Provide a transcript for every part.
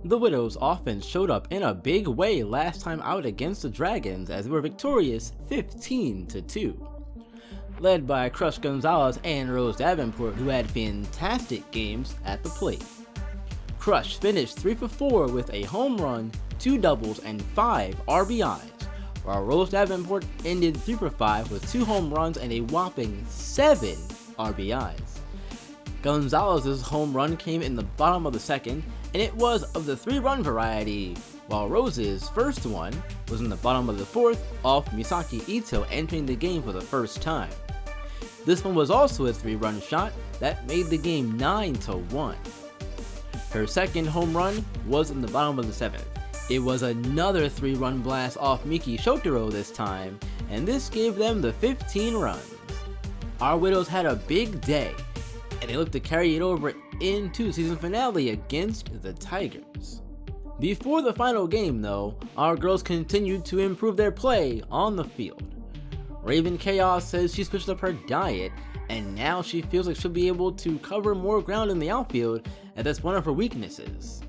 The Widows' offense showed up in a big way last time out against the Dragons as they were victorious 15-2. Led by Crush Gonzalez and Rose Davenport, who had fantastic games at the plate. Crush finished 3 for 4 with a home run, 2 doubles, and 5 RBIs, while Rose Davenport ended 3 for 5 with 2 home runs and a whopping 7 RBIs. Gonzalez's home run came in the bottom of the second, and it was of the 3-run variety, while Rose's first one was in the bottom of the fourth off Misaki Ito entering the game for the first time. This one was also a 3-run shot that made the game 9-1. Her second home run was in the bottom of the seventh. It was another 3-run blast off Miki Shotaro this time, and this gave them the 15 runs. Our Widows had a big day, and they looked to carry it over into the season finale against the Tigers. Before the final game though, our girls continued to improve their play on the field. Raven Chaos says she switched up her diet, and now she feels like she'll be able to cover more ground in the outfield, as that's one of her weaknesses.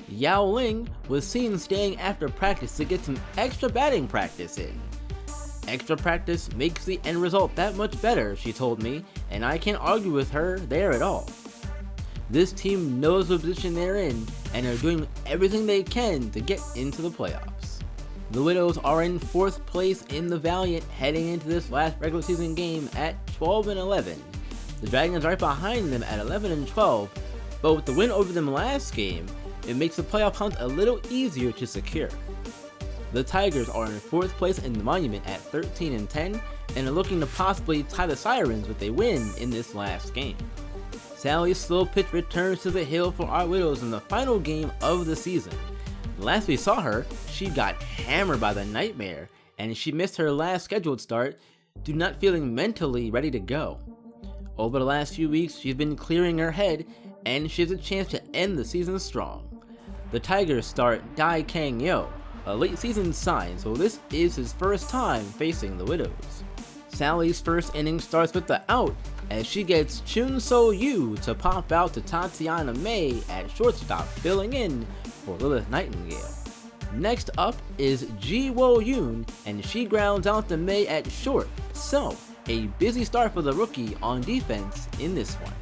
Yao Ling was seen staying after practice to get some extra batting practice in. Extra practice makes the end result that much better, she told me, and I can't argue with her there at all. This team knows the position they're in and are doing everything they can to get into the playoffs. The Widows are in 4th place in the Valiant heading into this last regular season game at 12-11. The Dragons are right behind them at 11-12, but with the win over them last game, it makes the playoff hunt a little easier to secure. The Tigers are in 4th place in the Monument at 13-10 and are looking to possibly tie the Sirens with a win in this last game. Sally's slow pitch returns to the hill for our Widows in the final game of the season. Last we saw her, she got hammered by the Nightmare, and she missed her last scheduled start due to not feeling mentally ready to go. Over the last few weeks, she's been clearing her head, and she has a chance to end the season strong. The Tigers start Dai Kang Yo, a late season sign, so this is his first time facing the Widows. Sally's first inning starts with the out as she gets Chun So Yu to pop out to Tatiana May at shortstop, filling in for Lilith Nightingale. Next up is Ji Wo Yoon, and she grounds out to May at short, so a busy start for the rookie on defense in this one.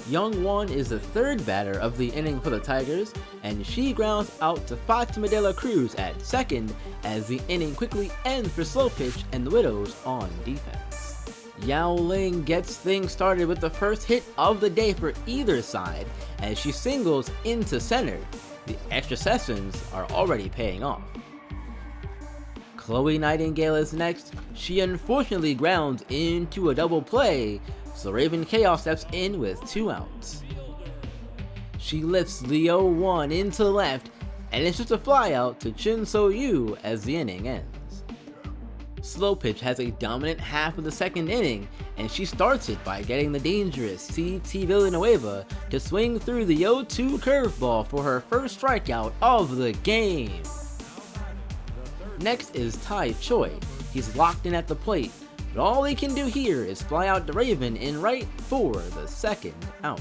Young Won is the 3rd batter of the inning for the Tigers, and she grounds out to Fatima de la Cruz at 2nd as the inning quickly ends for slow pitch and the Widows on defense. Yao Ling gets things started with the first hit of the day for either side as she singles into center. The extra sessions are already paying off. Chloe Nightingale is next. She unfortunately grounds into a double play, so Raven Chaos steps in with 2 outs. She lifts Leo 1 into left, and it's just a fly out to Chun So Yu as the inning ends. Slow Pitch has a dominant half of the second inning, and she starts it by getting the dangerous CT Villanueva to swing through the 0-2 curveball for her first strikeout of the game. Next is Tai Choi. He's locked in at the plate, but all he can do here is fly out to Raven in right for the 2nd out.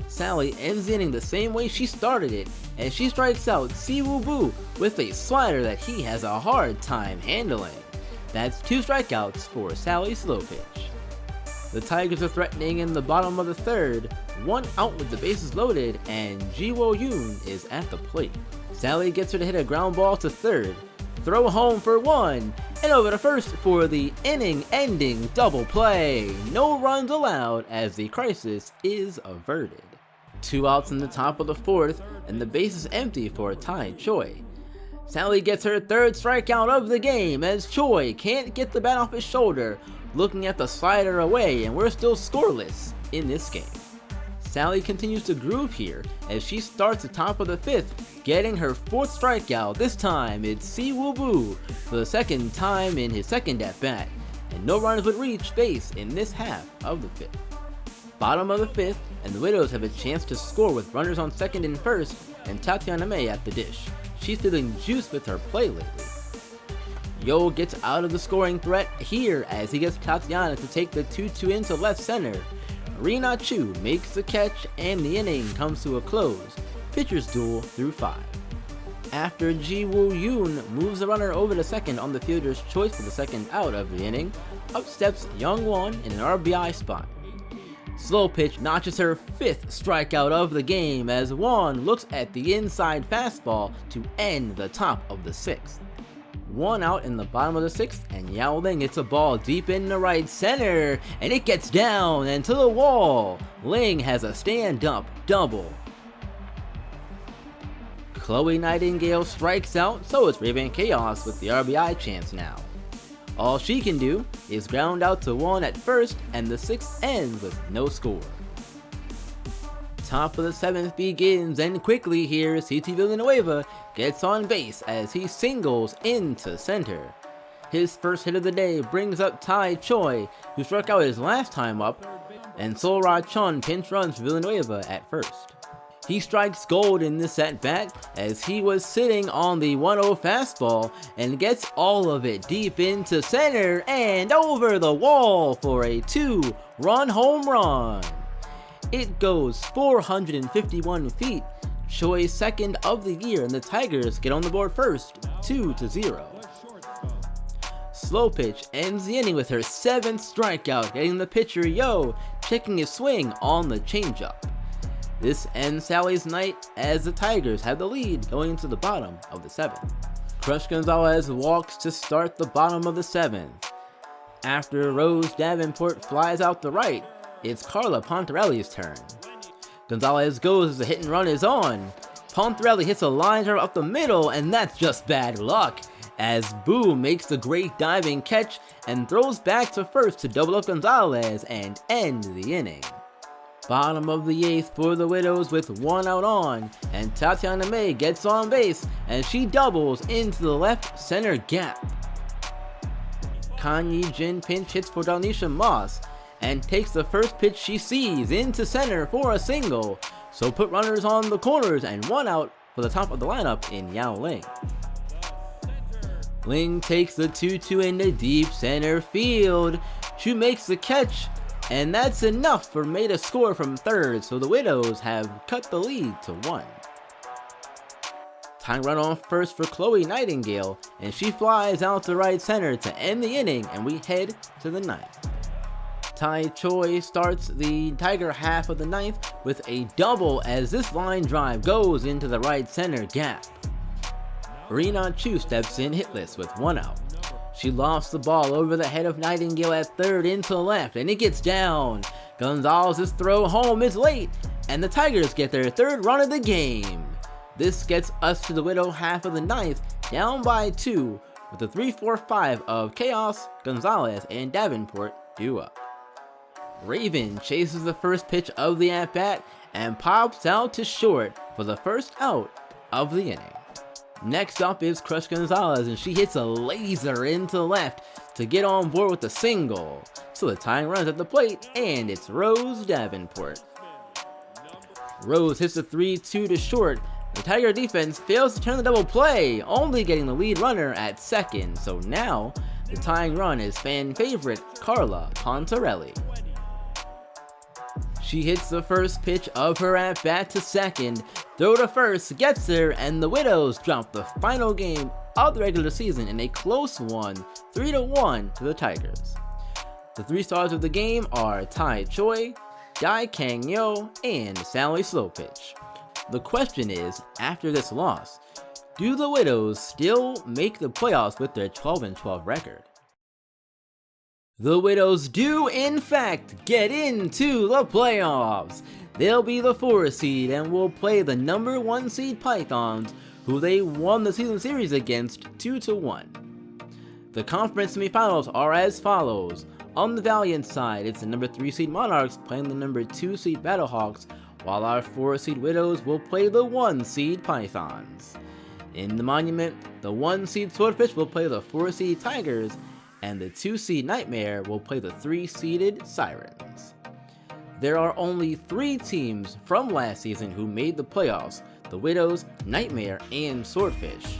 Sally ends the inning the same way she started it as she strikes out Siwoo Boo with a slider that he has a hard time handling. That's 2 strikeouts for Sally Slow Pitch. The Tigers are threatening in the bottom of the 3rd, 1 out with the bases loaded, and Ji Wo Yoon is at the plate. Sally gets her to hit a ground ball to 3rd, throw home for 1, and over to 1st for the inning-ending double play. No runs allowed as the crisis is averted. 2 outs in the top of the 4th, and the base is empty for Tai Choi. Sally gets her 3rd strikeout of the game as Choi can't get the bat off his shoulder, looking at the slider away, and we're still scoreless in this game. Sally continues to groove here as she starts the top of the 5th, getting her 4th strikeout. This time it's Siwoo Boo for the 2nd time in his 2nd at bat, and no runners would reach base in this half of the 5th. Bottom of the 5th, and the Widows have a chance to score with runners on 2nd and 1st, and Tatiana May at the dish. She's feeling juice with her play lately. Yo gets out of the scoring threat here as he gets Tatiana to take the 2-2 into left center. Rina Chu makes the catch and the inning comes to a close, pitchers duel through 5. After Ji Woo Yoon moves the runner over to second on the fielder's choice for the second out of the inning, up steps Young Won in an RBI spot. Slow pitch notches her 5th strikeout of the game as Won looks at the inside fastball to end the top of the 6th. 1 out in the bottom of the 6th, and Yao Ling hits a ball deep in the right center, and it gets down and to the wall. Ling has a stand-up double. Chloe Nightingale strikes out, so it's Raven Chaos with the RBI chance now. All she can do is ground out to Won at first, and the 6th ends with no score. Top of the 7th begins, and quickly here, CT Villanueva gets on base as he singles into center. His first hit of the day brings up Tai Choi, who struck out his last time up, and Sol-Ra Chun pinch runs Villanueva at first. He strikes gold in this at-bat as he was sitting on the 1-0 fastball and gets all of it deep into center and over the wall for a 2-run home run. It goes 451 feet, Choi's second of the year, and the Tigers get on the board first, 2-0. Slow pitch ends the inning with her 7th strikeout, getting the pitcher Yo checking his swing on the changeup. This ends Sally's night as the Tigers have the lead going into the bottom of the 7th. Crush Gonzalez walks to start the bottom of the 7th. After Rose Davenport flies out the right, it's Carla Pontarelli's turn. Gonzalez goes as the hit and run is on. Pontarelli hits a line drive up the middle, and that's just bad luck, as Boo makes the great diving catch and throws back to first to double up Gonzalez and end the inning. Bottom of the 8th for the Widows with 1 out on, and Tatiana May gets on base and she doubles into the left center gap. Kanye Jin pinch hits for Dalnisha Moss and takes the first pitch she sees into center for a single, so put runners on the corners and 1 out for the top of the lineup in Yao Ling. Ling takes the 2-2 into deep center field. Chu makes the catch, and that's enough for May to score from third, so the Widows have cut the lead to 1. Tying run on first for Chloe Nightingale, and she flies out to right center to end the inning, and we head to the 9th. Tai Choi starts the Tiger half of the 9th with a double as this line drive goes into the right center gap. Rina Chu steps in hitless with 1 out. She lofts the ball over the head of Nightingale at third into left, and it gets down. Gonzalez's throw home is late, and the Tigers get their 3rd run of the game. This gets us to the Widow half of the 9th, down by 2, with the 3-4-5 of Chaos, Gonzalez, and Davenport due up. Raven chases the first pitch of the at-bat and pops out to short for the first out of the inning. Next up is Crush Gonzalez, and she hits a laser into left to get on board with a single. So the tying runs at the plate, and it's Rose Davenport. Rose hits a 3-2 to short. The Tiger defense fails to turn the double play, only getting the lead runner at second. So now the tying run is fan favorite Carla Pontarelli. She hits the first pitch of her at-bat to second, throw to first gets her, and the Widows drop the final game of the regular season in a close one, 3-1 to the Tigers. The 3 stars of the game are Tai Choi, Dai Kang Yo, and Sally Slowpitch. The question is, after this loss, do the Widows still make the playoffs with their 12-12 record? The Widows do, in fact, get into the playoffs. They'll be the 4 seed and will play the number 1 seed Pythons, who they won the season series against 2-1. The conference semifinals are as follows. On the Valiant side, it's the number 3 seed Monarchs playing the number 2 seed Battlehawks, while our 4 seed Widows will play the 1 seed Pythons. In the Monument, the 1 seed Swordfish will play the 4 seed Tigers, and the 2 seed Nightmare will play the 3 seeded Sirens. There are only 3 teams from last season who made the playoffs: the Widows, Nightmare, and Swordfish.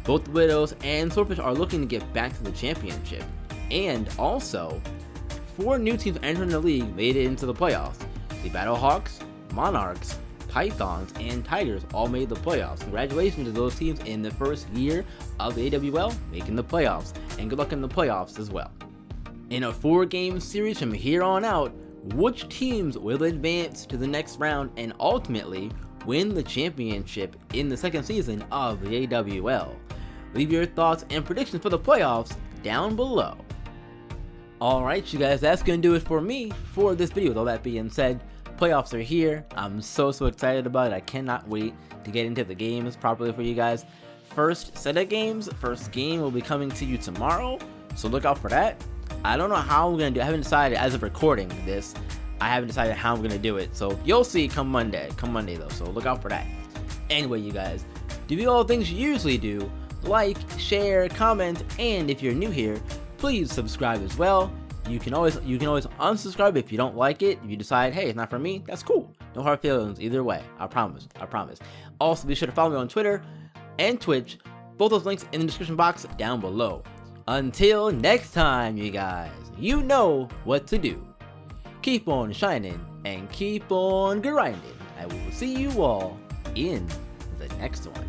Both the Widows and Swordfish are looking to get back to the championship, and also 4 new teams entering the league made it into the playoffs. The Battlehawks, Monarchs, Pythons, and Tigers all made the playoffs. Congratulations to those teams in the first year of the AWL making the playoffs, and good luck in the playoffs as well. In a 4-game series from here on out, which teams will advance to the next round and ultimately win the championship in the second season of the AWL? Leave your thoughts and predictions for the playoffs down below. Alright you guys, that's gonna do it for me for this video. With all that being said, playoffs are here. I'm so excited about it. I cannot wait to get into the games properly for you guys. First set of games, first game will be coming to you tomorrow, so look out for that. I don't know how I'm gonna do it. I haven't decided as of recording this. I haven't decided how I'm gonna do it, so you'll see come Monday though, so look out for that. Anyway you guys, do all the things you usually do. Like, share, comment, and if you're new here, please subscribe as well. You can always unsubscribe if you don't like it. If you decide, hey, it's not for me, that's cool. No hard feelings either way. I promise. Also, be sure to follow me on Twitter and Twitch. Both those links in the description box down below. Until next time, you guys, you know what to do. Keep on shining and keep on grinding. I will see you all in the next one.